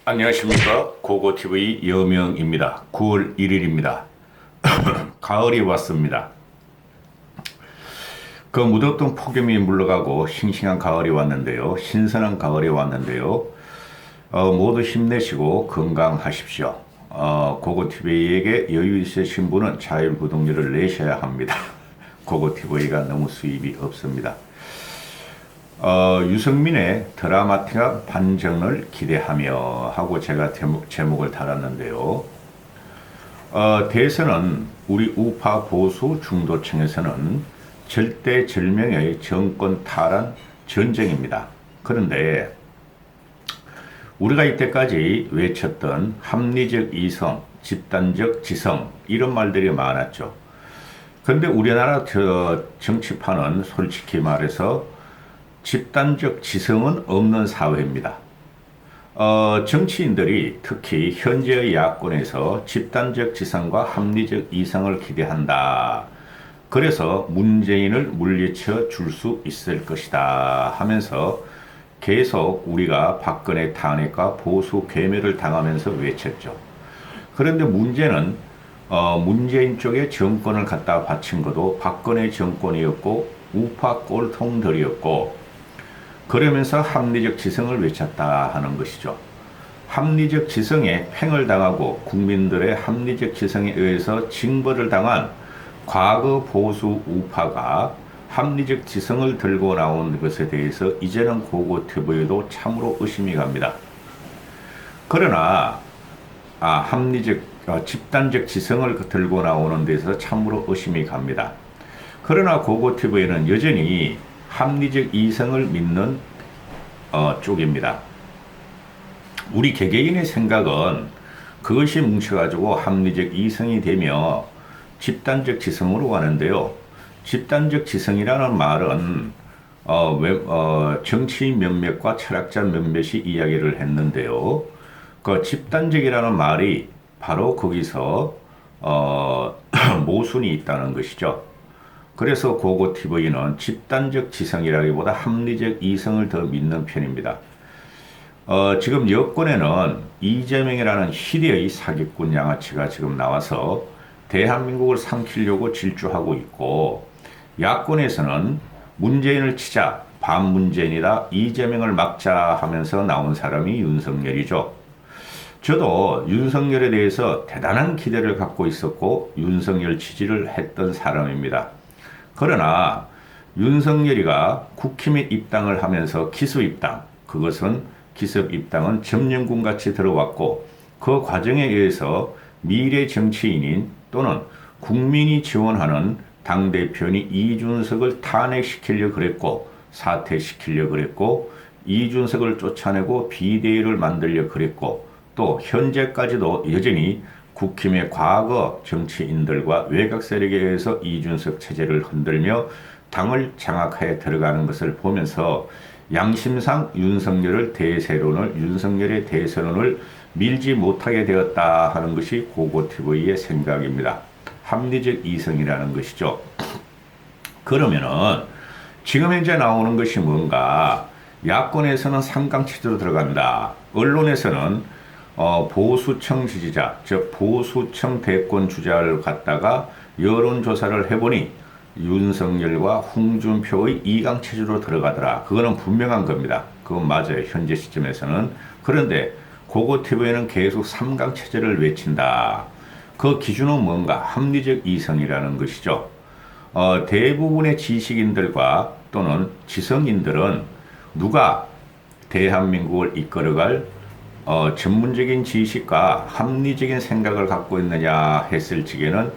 안녕하십니까. 고고TV 여명입니다. 9월 1일입니다. 가을이 왔습니다. 그 무덥던 폭염이 물러가고 싱싱한 가을이 왔는데요. 신선한 가을이 왔는데요. 모두 힘내시고 건강하십시오. 고고TV에게 여유 있으신 분은 자율구독료를 내셔야 합니다. 고고TV가 너무 수입이 없습니다. 유승민의 드라마틱한 반전을 기대하며 하고 제가 제목을 달았는데요. 대선은 우리 우파 보수 중도층에서는 절대절명의 정권 탈환 전쟁입니다. 그런데 우리가 이때까지 외쳤던 합리적 이성, 집단적 지성 이런 말들이 많았죠. 그런데 우리나라 정치판은 솔직히 말해서 집단적 지성은 없는 사회입니다. 정치인들이 특히 현재의 야권에서 집단적 지성과 합리적 이성을 기대한다. 그래서 문재인을 물리쳐 줄 수 있을 것이다 하면서 계속 우리가 박근혜 탄핵과 보수 괴멸을 당하면서 외쳤죠. 그런데 문제는 문재인 쪽에 정권을 갖다 바친 것도 박근혜 정권이었고 우파 꼴통들이었고 그러면서 합리적 지성을 외쳤다 하는 것이죠. 합리적 지성에 팽을 당하고 국민들의 합리적 지성에 의해서 징벌을 당한 과거 보수 우파가 합리적 지성을 들고 나온 것에 대해서 이제는 고고TV에도 참으로 의심이 갑니다. 그러나 집단적 지성을 들고 나오는 데서 참으로 의심이 갑니다. 그러나 고고TV는 여전히 합리적 이성을 믿는 쪽입니다. 우리 개개인의 생각은 그것이 뭉쳐가지고 합리적 이성이 되며 집단적 지성으로 가는데요. 집단적 지성이라는 말은 정치인 몇몇과 철학자 몇몇이 이야기를 했는데요. 그 집단적이라는 말이 바로 거기서 모순이 있다는 것이죠. 그래서 고고TV는 집단적 지성이라기보다 합리적 이성을 더 믿는 편입니다. 지금 여권에는 이재명이라는 희대의 사기꾼 양아치가 지금 나와서 대한민국을 삼키려고 질주하고 있고 야권에서는 문재인을 치자 반문재인이다 이재명을 막자 하면서 나온 사람이 윤석열이죠. 저도 윤석열에 대해서 대단한 기대를 갖고 있었고 윤석열 지지를 했던 사람입니다. 그러나 윤석열이가 국힘에 입당을 하면서 기습 입당, 그것은 기습 입당은 점령군 같이 들어왔고 그 과정에 의해서 미래 정치인인 또는 국민이 지원하는 당대표인 이준석을 탄핵시키려고 그랬고 사퇴시키려고 그랬고 이준석을 쫓아내고 비대위를 만들려고 그랬고 또 현재까지도 여전히 국힘의 과거 정치인들과 외곽 세력에 의해서 이준석 체제를 흔들며 당을 장악해 들어가는 것을 보면서 양심상 윤석열의 대세론을 밀지 못하게 되었다 하는 것이 고고TV의 생각입니다. 합리적 이성이라는 것이죠. 그러면은 지금 현재 나오는 것이 뭔가 야권에서는 3강 체제로 들어간다. 언론에서는 보수층 지지자, 즉 보수층 대권 주자를 갖다가 여론조사를 해보니 윤석열과 홍준표의 2강 체제로 들어가더라. 그거는 분명한 겁니다. 그건 맞아요. 현재 시점에서는. 그런데 고고TV는 계속 3강 체제를 외친다. 그 기준은 뭔가 합리적 이성이라는 것이죠. 대부분의 지식인들과 또는 지성인들은 누가 대한민국을 이끌어갈 전문적인 지식과 합리적인 생각을 갖고 있느냐 했을 적에는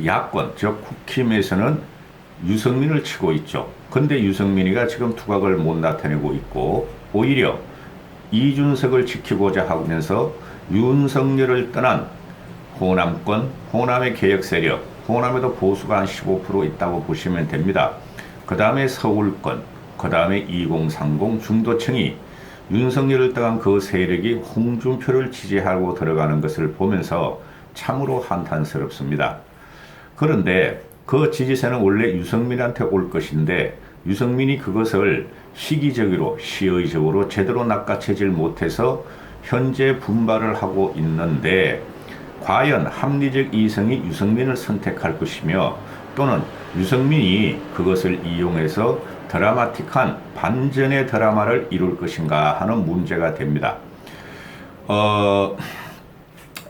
야권, 즉 국힘에서는 유승민을 치고 있죠. 근데 유승민이가 지금 두각을 못 나타내고 있고 오히려 이준석을 지키고자 하면서 윤석열을 떠난 호남권, 호남의 개혁 세력, 호남에도 보수가 한 15% 있다고 보시면 됩니다. 그 다음에 서울권, 그 다음에 2030 중도층이 윤석열을 떠난 그 세력이 홍준표를 지지하고 들어가는 것을 보면서 참으로 한탄스럽습니다. 그런데 그 지지세는 원래 유승민한테 올 것인데 유승민이 그것을 시기적으로 시의적으로 제대로 낚아채질 못해서 현재 분발을 하고 있는데, 과연 합리적 이성이 유승민을 선택할 것이며 또는 유승민이 그것을 이용해서 드라마틱한 반전의 드라마를 이룰 것인가 하는 문제가 됩니다.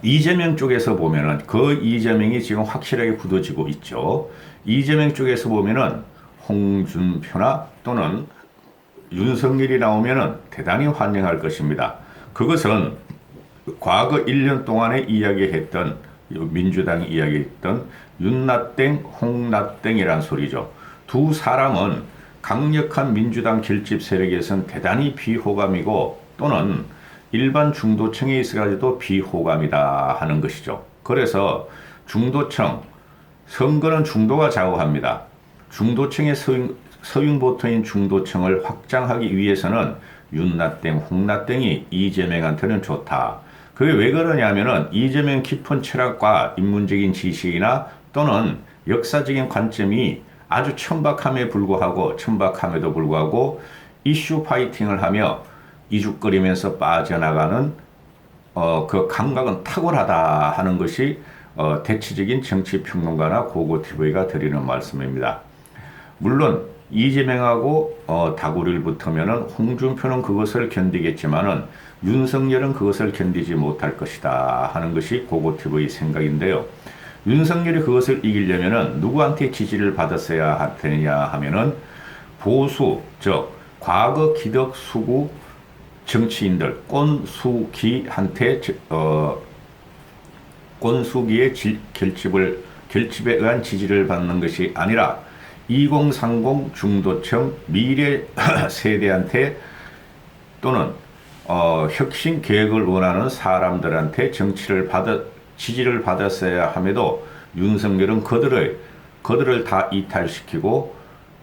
이재명 쪽에서 보면은 그 이재명이 지금 확실하게 굳어지고 있죠. 이재명 쪽에서 보면은 홍준표나 또는 윤석열이 나오면은 대단히 환영할 것입니다. 그것은 과거 1년 동안에 이야기했던, 민주당이 이야기했던 윤나땡, 홍나땡이란 소리죠. 두 사람은 강력한 민주당 결집 세력에서는 대단히 비호감이고 또는 일반 중도층에 있어가지고 비호감이다 하는 것이죠. 그래서 중도층, 선거는 중도가 좌우합니다. 중도층의 서윤보통인 중도층을 확장하기 위해서는 윤나땡, 홍나땡이 이재명한테는 좋다. 그게 왜 그러냐면은 이재명 깊은 철학과 인문적인 지식이나 또는 역사적인 관점이 아주 천박함에도 불구하고 이슈 파이팅을 하며 이죽거리면서 빠져나가는 그 감각은 탁월하다 하는 것이 대체적인 정치평론가나 고고TV가 드리는 말씀입니다. 물론 이재명하고 다구리를 붙으면은 홍준표는 그것을 견디겠지만은 윤석열은 그것을 견디지 못할 것이다 하는 것이 고고TV 생각인데요. 윤석열이 그것을 이기려면은 누구한테 지지를 받았어야 되느냐 하면은 보수, 즉 과거 기득 수구 정치인들 꼰수기한테 꼰수기의 결집에 의한 지지를 받는 것이 아니라 2030 중도층 미래 세대한테 또는 혁신 계획을 원하는 사람들한테 지지를 받았어야 함에도 윤석열은 그들을 다 이탈시키고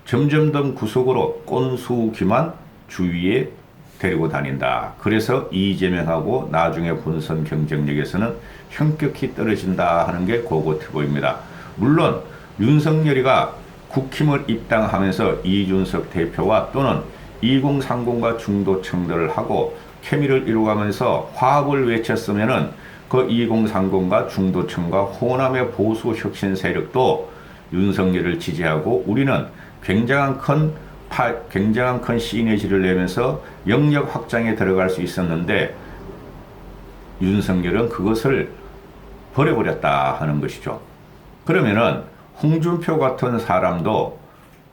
점점 더 구속으로 꼰수기만 주위에 데리고 다닌다. 그래서 이재명하고 나중에 본선 경쟁력에서는 현격히 떨어진다 하는 게 고고TV입니다. 물론 윤석열이가 국힘을 입당하면서 이준석 대표와 또는 2030과 중도층들을 하고 케미를 이루어가면서 화합을 외쳤으면은 그 2030과 중도층과 호남의 보수 혁신 세력도 윤석열을 지지하고 우리는 굉장한 큰 시너지를 내면서 영역 확장에 들어갈 수 있었는데 윤석열은 그것을 버려버렸다 하는 것이죠. 그러면은 홍준표 같은 사람도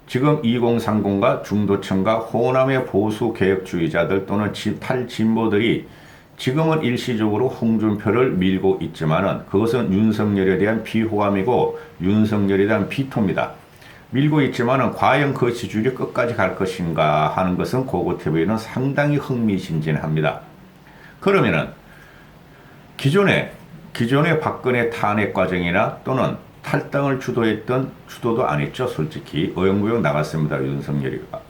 지금 2030과 중도층과 호남의 보수 개혁주의자들 또는 탈진보들이 지금은 일시적으로 홍준표를 밀고 있지만은 그것은 윤석열에 대한 비호감이고 윤석열에 대한 비토입니다. 밀고 있지만은 과연 그 지지율이 끝까지 갈 것인가 하는 것은 고고TV는 상당히 흥미진진합니다. 그러면은 기존의 박근혜 탄핵 과정이나 또는 탈당을 주도도 안 했죠. 솔직히 어영부영 나갔습니다.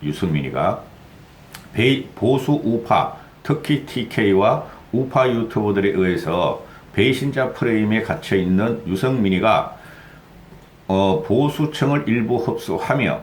유승민이가 보수 우파 특히 TK와 우파 유튜버들에 의해서 배신자 프레임에 갇혀 있는 유승민이가 보수층을 일부 흡수하며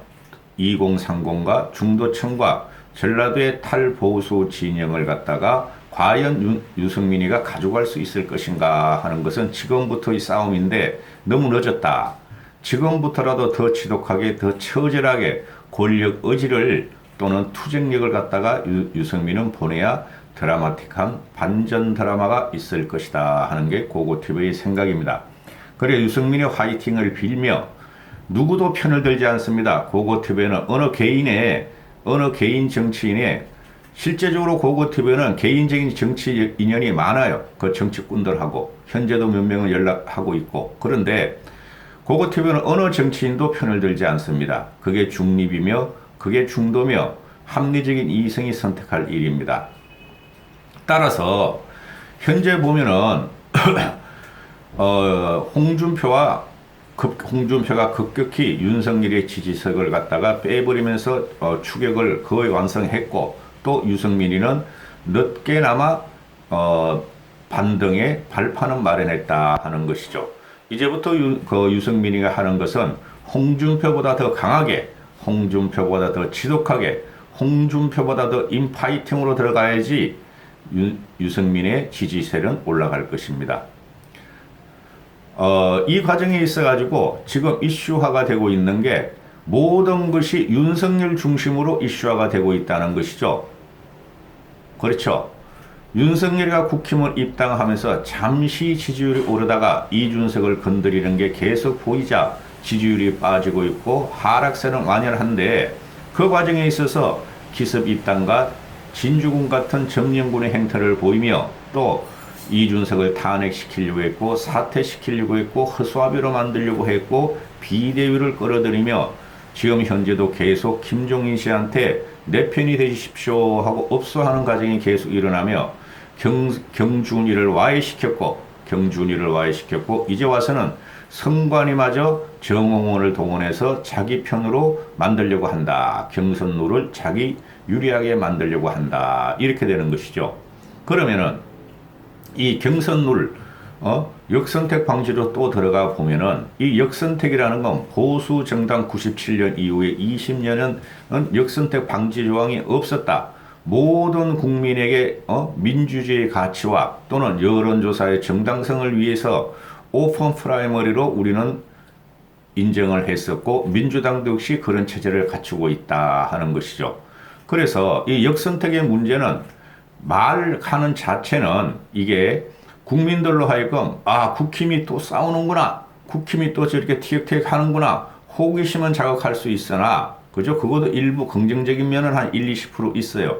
2030과 중도층과 전라도의 탈보수 진영을 갖다가 과연 유승민이가 가져갈 수 있을 것인가 하는 것은 지금부터의 싸움인데 너무 늦었다. 지금부터라도 더 지독하게 더 처절하게 권력 의지를 또는 투쟁력을 갖다가 유승민은 보내야 드라마틱한 반전 드라마가 있을 것이다 하는 게 고고TV의 생각입니다. 그래 유승민의 화이팅을 빌며 누구도 편을 들지 않습니다. 고고TV는 어느 개인 정치인의 실제적으로 고고TV는 개인적인 정치 인연이 많아요. 그 정치꾼들하고 현재도 몇 명은 연락하고 있고 그런데 고고TV는 어느 정치인도 편을 들지 않습니다. 그게 중립이며 그게 중도며 합리적인 이성이 선택할 일입니다. 따라서 현재 보면은 홍준표가 급격히 윤석열의 지지석을 갖다가 빼버리면서 추격을 거의 완성했고 또 유승민이는 늦게나마 반등의 발판은 마련했다 하는 것이죠. 이제부터 유승민이가 하는 것은 홍준표보다 더 강하게 홍준표보다 더 지독하게, 홍준표보다 더 인파이팅으로 들어가야지 유승민의 지지세는 올라갈 것입니다. 이 과정에 있어가지고 지금 이슈화가 되고 있는 게 모든 것이 윤석열 중심으로 이슈화가 되고 있다는 것이죠. 그렇죠. 윤석열이가 국힘을 입당하면서 잠시 지지율이 오르다가 이준석을 건드리는 게 계속 보이자 지지율이 빠지고 있고 하락세는 완연한데, 그 과정에 있어서 기습 입당과 진주군 같은 점령군의 행태를 보이며 또 이준석을 탄핵시키려고 했고 사퇴시키려고 했고 허수아비로 만들려고 했고 비대위를 끌어들이며 지금 현재도 계속 김종인 씨한테 내 편이 되십시오 하고 업소하는 과정이 계속 일어나며 경준이를 와해시켰고 이제 와서는 선관위마저 정홍원을 동원해서 자기 편으로 만들려고 한다. 경선룰을 자기 유리하게 만들려고 한다. 이렇게 되는 것이죠. 그러면은 이 경선룰 역선택 방지로 또 들어가 보면은 이 역선택이라는 건 보수 정당 97년 이후에 20년은 역선택 방지 조항이 없었다. 모든 국민에게 민주주의의 가치와 또는 여론조사의 정당성을 위해서 오픈 프라이머리로 우리는 인정을 했었고 민주당도 역시 그런 체제를 갖추고 있다 하는 것이죠. 그래서 이 역선택의 문제는 말하는 자체는 이게 국민들로 하여금 국힘이 또 싸우는구나, 국힘이 또 저렇게 티격태격 하는구나, 호기심은 자극할 수 있으나 그죠? 그것도 일부 긍정적인 면은 한 1, 20% 있어요.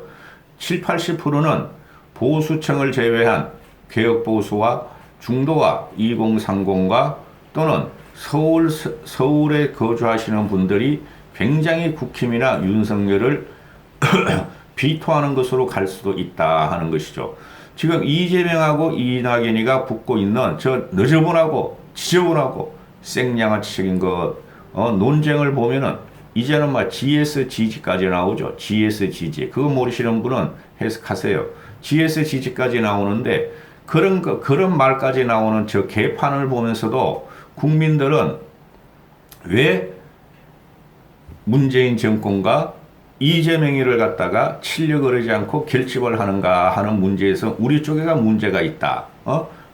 7, 80%는 보수층을 제외한 개혁보수와 중도와 2030과 또는 서울에 거주하시는 분들이 굉장히 국힘이나 윤석열을 비토하는 것으로 갈 수도 있다 하는 것이죠. 지금 이재명하고 이낙연이가 붙고 있는 저 너저분하고 지저분하고 생양아치적인 논쟁을 보면은 이제는 막 GSGG까지 나오죠. GSGG. 그거 모르시는 분은 해석하세요. GSGG까지 나오는데 그런 말까지 나오는 저 개판을 보면서도 국민들은 왜 문재인 정권과 이재명이를 갖다가 치려고 그러지 않고 결집을 하는가 하는 문제에서 우리 쪽에가 문제가 있다.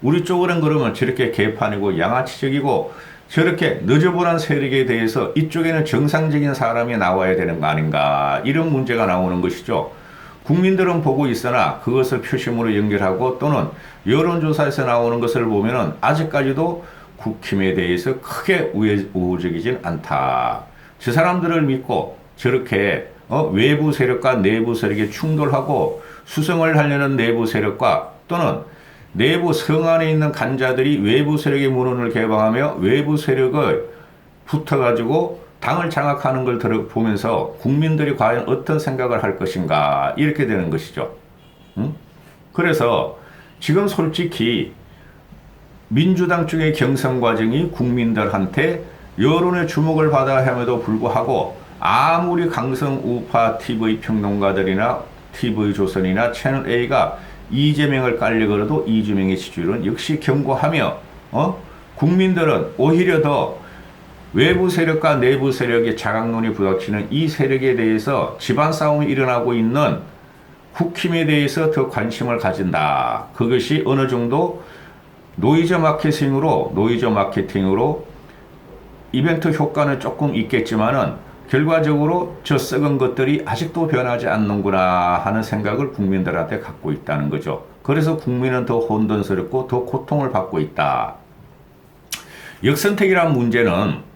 우리 쪽으로는 그러면 저렇게 개판이고 양아치적이고 저렇게 너저분한 세력에 대해서 이쪽에는 정상적인 사람이 나와야 되는 거 아닌가, 이런 문제가 나오는 것이죠. 국민들은 보고 있으나 그것을 표심으로 연결하고 또는 여론조사에서 나오는 것을 보면은 아직까지도 국힘에 대해서 크게 우호적이진 않다. 저 사람들을 믿고 저렇게 외부 세력과 내부 세력이 충돌하고 수성을 하려는 내부 세력과 또는 내부 성 안에 있는 간자들이 외부 세력의 문헌을 개방하며 외부 세력을 붙어가지고 당을 장악하는 걸 보면서 국민들이 과연 어떤 생각을 할 것인가, 이렇게 되는 것이죠. 그래서 지금 솔직히 민주당 쪽의 경선 과정이 국민들한테 여론의 주목을 받아야 함에도 불구하고 아무리 강성 우파 TV 평론가들이나 TV조선이나 채널A가 이재명을 깔려거려도 이재명의 지지율은 역시 견고하며 국민들은 오히려 더 외부 세력과 내부 세력의 자강론이 부닥치는 이 세력에 대해서 집안 싸움이 일어나고 있는 국힘에 대해서 더 관심을 가진다. 그것이 어느 정도 노이즈 마케팅으로 이벤트 효과는 조금 있겠지만은 결과적으로 저 썩은 것들이 아직도 변하지 않는구나 하는 생각을 국민들한테 갖고 있다는 거죠. 그래서 국민은 더 혼돈스럽고 더 고통을 받고 있다. 역선택이란 문제는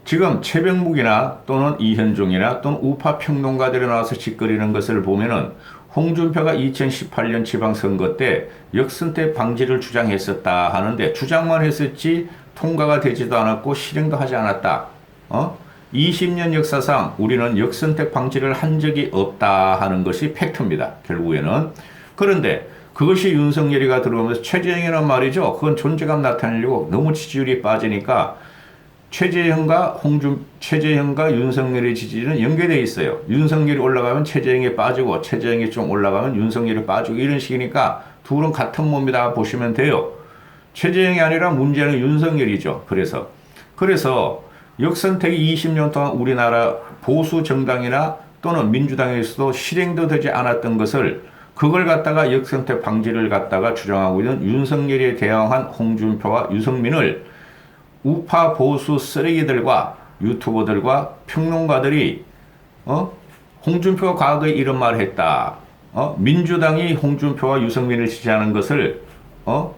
지금 최병묵이나 또는 이현종이나 또는 우파 평론가들이 나와서 짓거리는 것을 보면은 홍준표가 2018년 지방선거 때 역선택 방지를 주장했었다 하는데 주장만 했었지 통과가 되지도 않았고 실행도 하지 않았다. 20년 역사상 우리는 역선택 방지를 한 적이 없다 하는 것이 팩트입니다. 결국에는. 그런데 그것이 윤석열이가 들어오면서 최재형이란 말이죠. 그건 존재감 나타내려고 너무 지지율이 빠지니까 최재형과 윤석열의 지지율은 연계되어 있어요. 윤석열이 올라가면 최재형이 빠지고 최재형이 좀 올라가면 윤석열이 빠지고 이런 식이니까 둘은 같은 몸이다 보시면 돼요. 최재형이 아니라 문제는 윤석열이죠. 그래서 역선택이 20년 동안 우리나라 보수 정당이나 또는 민주당에서도 실행도 되지 않았던 것을 그걸 갖다가 역선택 방지를 갖다가 주장하고 있는 윤석열에 대항한 홍준표와 유승민을 우파 보수 쓰레기들과 유튜버들과 평론가들이 홍준표가 과거에 이런 말을 했다. 민주당이 홍준표와 유승민을 지지하는 것을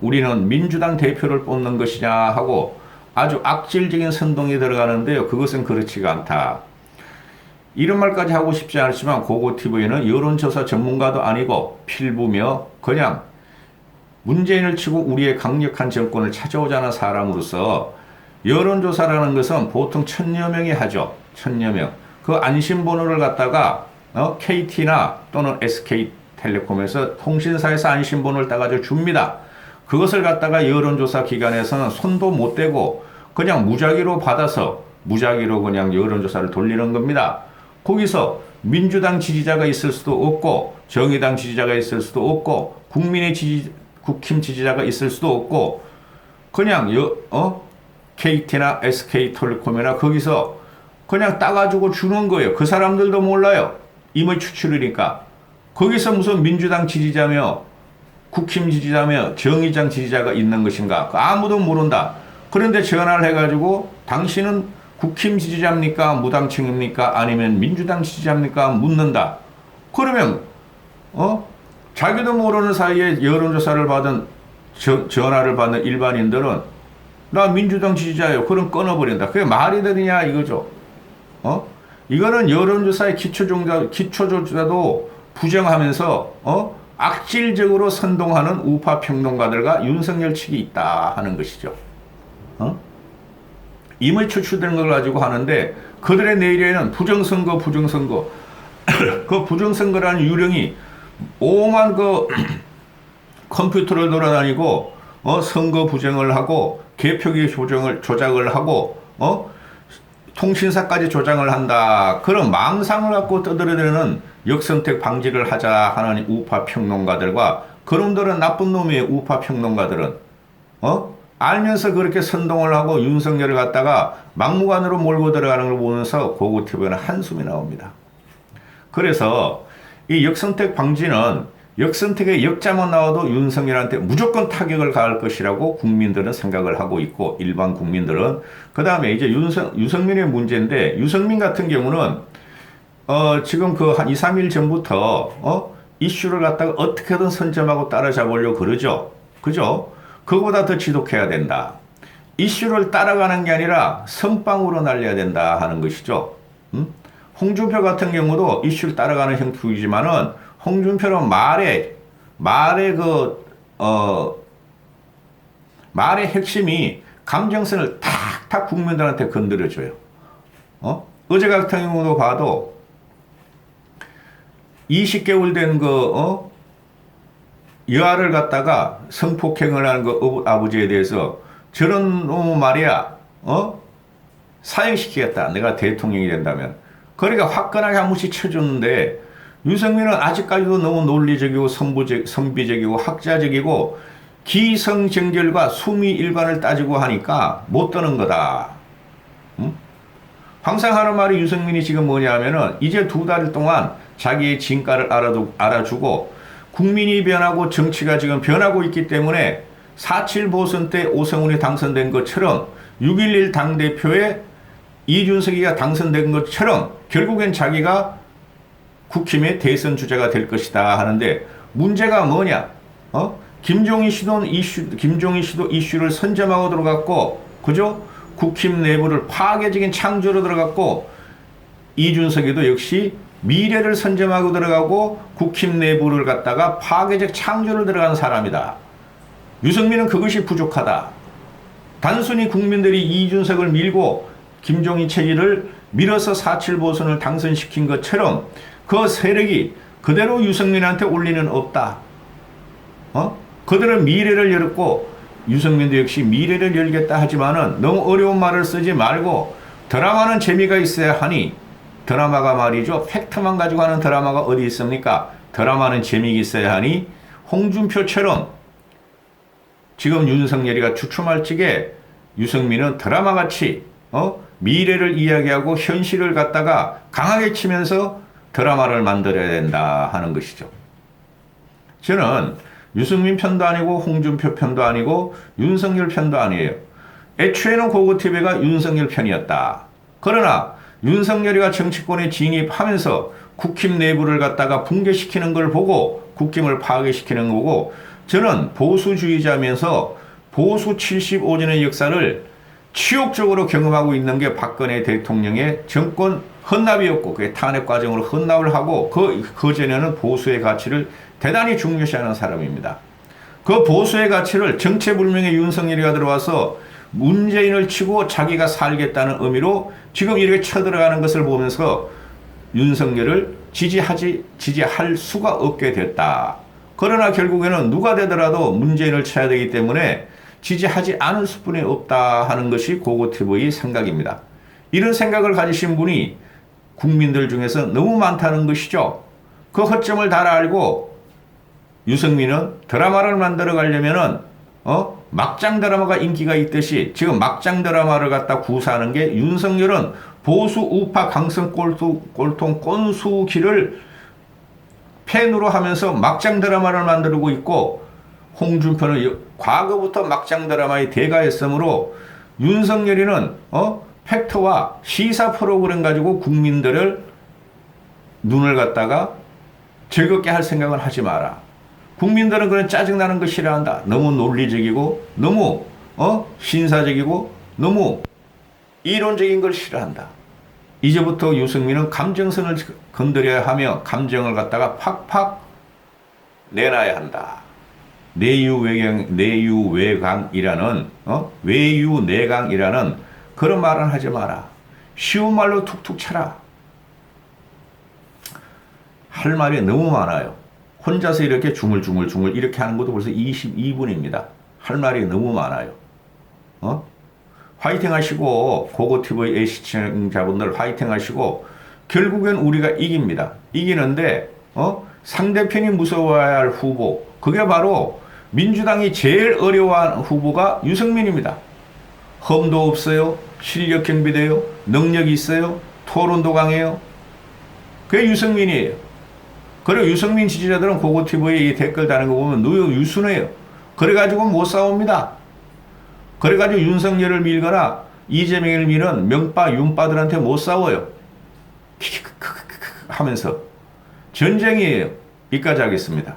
우리는 민주당 대표를 뽑는 것이냐 하고 아주 악질적인 선동이 들어가는데요. 그것은 그렇지가 않다. 이런 말까지 하고 싶지 않지만 고고TV는 여론조사 전문가도 아니고 필부며 그냥 문재인을 치고 우리의 강력한 정권을 찾아오자는 사람으로서 여론조사라는 것은 보통 1000여 명이 하죠. 1000여 명. 그 안심번호를 갖다가 KT나 또는 SK텔레콤에서 통신사에서 안심번호를 따가지고 줍니다. 그것을 갖다가 여론조사 기관에서는 손도 못 대고 그냥 무작위로 받아서 무작위로 그냥 여론조사를 돌리는 겁니다. 거기서 민주당 지지자가 있을 수도 없고 정의당 지지자가 있을 수도 없고 국힘 지지자가 있을 수도 없고 그냥 KT나 SK텔레콤이나 거기서 그냥 따가지고 주는 거예요. 그 사람들도 몰라요. 임의 추출이니까. 거기서 무슨 민주당 지지자며 국힘 지지자며 정의당 지지자가 있는 것인가? 아무도 모른다. 그런데 전화를 해가지고 당신은 국힘 지지자입니까? 무당층입니까? 아니면 민주당 지지자입니까? 묻는다. 그러면 자기도 모르는 사이에 여론조사를 받은 전화를 받는 일반인들은 나 민주당 지지자예요. 그럼 끊어버린다. 그게 말이 되느냐 이거죠. 이거는 여론조사의 기초조차도 부정하면서 악질적으로 선동하는 우파 평론가들과 윤석열 측이 있다 하는 것이죠. 임의 추출되는 걸 가지고 하는데 그들의 내일에는 부정선거 그 부정선거라는 유령이 오만 그 컴퓨터를 돌아다니고 선거 부정을 하고 개표기 조작을 하고 통신사까지 조장을 한다. 그런 망상을 갖고 떠들어대는 역선택 방지를 하자 하는 우파 평론가들과 그놈들은 나쁜 놈이에요. 우파 평론가들은 알면서 그렇게 선동을 하고 윤석열을 갖다가 막무가내로 몰고 들어가는 걸 보면서 고고TV는 한숨이 나옵니다. 그래서 이 역선택 방지는 역선택의 역자만 나와도 윤석열한테 무조건 타격을 가할 것이라고 국민들은 생각을 하고 있고 일반 국민들은 그 다음에 이제 유승민의 문제인데 유승민 같은 경우는 지금 그 한 2, 3일 전부터 이슈를 갖다가 어떻게든 선점하고 따라잡으려고 그러죠. 그죠? 그거보다 더 지독해야 된다. 이슈를 따라가는 게 아니라 선빵으로 날려야 된다 하는 것이죠. 홍준표 같은 경우도 이슈를 따라가는 형국이지만은 홍준표는 말의 핵심이 감정선을 탁탁 국민들한테 건드려줘요. 어제 같은 경우도 봐도 20개월 된 여아를 갖다가 성폭행을 하는 그 아버지에 대해서 저런 놈 말이야, 사형시키겠다. 내가 대통령이 된다면. 그러니까 화끈하게 한 번씩 쳐줬는데 유승민은 아직까지도 너무 논리적이고 선비적이고 학자적이고 기성정결과 수미일관을 따지고 하니까 못 드는 거다. 항상 하는 말이 유승민이 지금 뭐냐면은 이제 2달 동안 자기의 진가를 알아주고 국민이 변하고 정치가 지금 변하고 있기 때문에 4.7 보선 때 오성훈이 당선된 것처럼 6.11 당대표에 이준석이가 당선된 것처럼 결국엔 자기가 국힘의 대선 주자가 될 것이다 하는데 문제가 뭐냐? 김종인 씨도 이슈를 선점하고 들어갔고, 그죠? 국힘 내부를 파괴적인 창조로 들어갔고, 이준석이도 역시 미래를 선점하고 들어가고 국힘 내부를 갖다가 파괴적 창조를 들어간 사람이다. 유승민은 그것이 부족하다. 단순히 국민들이 이준석을 밀고 김종인 체제를 밀어서 4.7 보선을 당선시킨 것처럼 그 세력이 그대로 유승민한테 올 리는 없다. 그들은 미래를 열었고 유승민도 역시 미래를 열겠다 하지만은 너무 어려운 말을 쓰지 말고 드라마는 재미가 있어야 하니 드라마가 말이죠. 팩트만 가지고 하는 드라마가 어디 있습니까? 드라마는 재미가 있어야 하니 홍준표처럼 지금 윤석열이가 주춤할 적에 유승민은 드라마같이 미래를 이야기하고 현실을 갖다가 강하게 치면서 드라마를 만들어야 된다 하는 것이죠. 저는 유승민 편도 아니고 홍준표 편도 아니고 윤석열 편도 아니에요. 애초에는 고고TV가 윤석열 편이었다. 그러나 윤석열이가 정치권에 진입하면서 국힘 내부를 갖다가 붕괴시키는 걸 보고 국힘을 파괴시키는 거고, 저는 보수주의자면서 보수 75년의 역사를 치욕적으로 경험하고 있는 게 박근혜 대통령의 정권 헌납이었고, 그게 탄핵 과정으로 헌납을 하고 그 전에는 보수의 가치를 대단히 중요시하는 사람입니다. 그 보수의 가치를 정체불명의 윤석열이가 들어와서 문재인을 치고 자기가 살겠다는 의미로 지금 이렇게 쳐들어가는 것을 보면서 윤석열을 지지할 수가 없게 됐다. 그러나 결국에는 누가 되더라도 문재인을 쳐야 되기 때문에 지지하지 않을 수뿐이 없다 하는 것이 고고TV의 생각입니다. 이런 생각을 가지신 분이 국민들 중에서 너무 많다는 것이죠. 그 허점을 다 알고 유승민은 드라마를 만들어 가려면은 막장 드라마가 인기가 있듯이 지금 막장 드라마를 갖다 구사하는 게, 윤석열은 보수 우파 강성 꼴통 꼰수기를 팬으로 하면서 막장 드라마를 만들고 있고, 홍준표는 과거부터 막장 드라마의 대가였으므로 윤석열이는 팩트와 시사 프로그램 가지고 국민들을 눈을 갖다가 즐겁게 할 생각은 하지 마라. 국민들은 그런 짜증나는 거 싫어한다. 너무 논리적이고 너무 신사적이고 너무 이론적인 걸 싫어한다. 이제부터 유승민은 감정선을 건드려야 하며 감정을 갖다가 팍팍 내놔야 한다. 외유내강이라는 그런 말은 하지 마라. 쉬운 말로 툭툭 쳐라. 할 말이 너무 많아요. 혼자서 이렇게 중얼중얼 이렇게 하는 것도 벌써 22분입니다. 할 말이 너무 많아요. 화이팅 하시고, 고고TV 시청자분들 화이팅 하시고, 결국엔 우리가 이깁니다. 이기는데, 상대편이 무서워야 할 후보, 그게 바로 민주당이 제일 어려워하는 후보가 유승민입니다. 험도 없어요. 실력 경비돼요. 능력이 있어요. 토론도 강해요. 그게 유승민이에요. 그리고 유승민 지지자들은 고고TV에 댓글 다는 거 보면 유순해요. 그래가지고 못 싸웁니다. 그래가지고 윤석열을 밀거나 이재명을 미는 명빠, 윤빠들한테 못 싸워요. 하면서 전쟁이에요. 여기까지 하겠습니다.